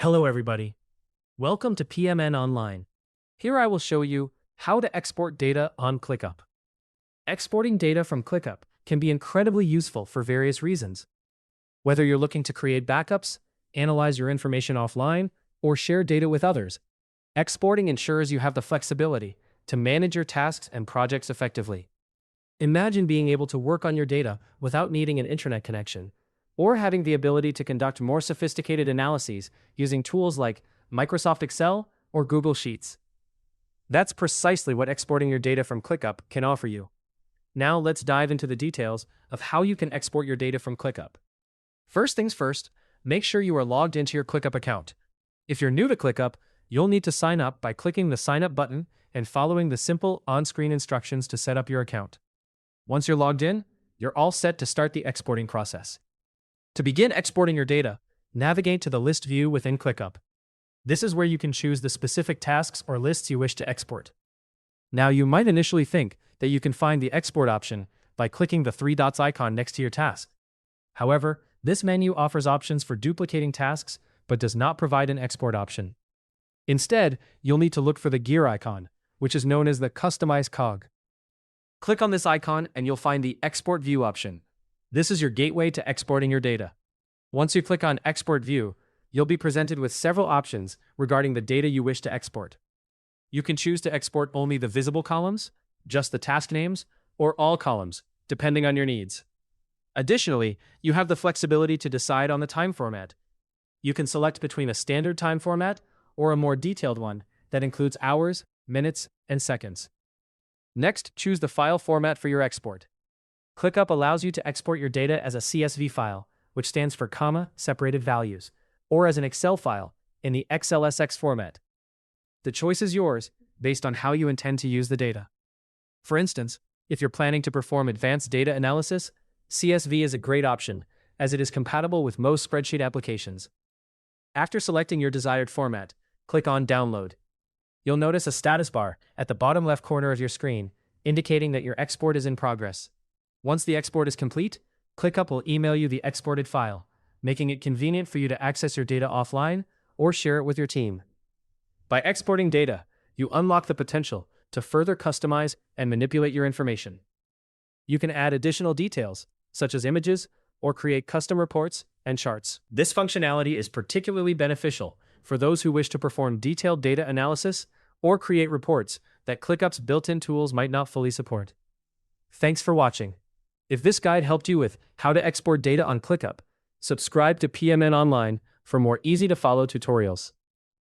Hello everybody. Welcome to PMN Online. Here I will show you how to export data on ClickUp. Exporting data from ClickUp can be incredibly useful for various reasons. Whether you're looking to create backups, analyze your information offline, or share data with others, exporting ensures you have the flexibility to manage your tasks and projects effectively. Imagine being able to work on your data without needing an internet connection, or having the ability to conduct more sophisticated analyses using tools like Microsoft Excel or Google Sheets. That's precisely what exporting your data from ClickUp can offer you. Now let's dive into the details of how you can export your data from ClickUp. First things first, make sure you are logged into your ClickUp account. If you're new to ClickUp, you'll need to sign up by clicking the Sign Up button and following the simple on-screen instructions to set up your account. Once you're logged in, you're all set to start the exporting process. To begin exporting your data, navigate to the List view within ClickUp. This is where you can choose the specific tasks or lists you wish to export. Now, you might initially think that you can find the Export option by clicking the three dots icon next to your task. However, this menu offers options for duplicating tasks but does not provide an export option. Instead, you'll need to look for the gear icon, which is known as the Customize cog. Click on this icon and you'll find the Export View option. This is your gateway to exporting your data. Once you click on Export View, you'll be presented with several options regarding the data you wish to export. You can choose to export only the visible columns, just the task names, or all columns, depending on your needs. Additionally, you have the flexibility to decide on the time format. You can select between a standard time format or a more detailed one that includes hours, minutes, and seconds. Next, choose the file format for your export. ClickUp allows you to export your data as a CSV file, which stands for comma-separated values, or as an Excel file in the XLSX format. The choice is yours based on how you intend to use the data. For instance, if you're planning to perform advanced data analysis, CSV is a great option as it is compatible with most spreadsheet applications. After selecting your desired format, click on Download. You'll notice a status bar at the bottom left corner of your screen, indicating that your export is in progress. Once the export is complete, ClickUp will email you the exported file, making it convenient for you to access your data offline or share it with your team. By exporting data, you unlock the potential to further customize and manipulate your information. You can add additional details, such as images, or create custom reports and charts. This functionality is particularly beneficial for those who wish to perform detailed data analysis or create reports that ClickUp's built-in tools might not fully support. Thanks for watching. If this guide helped you with how to export data on ClickUp, subscribe to PMN Online for more easy-to-follow tutorials.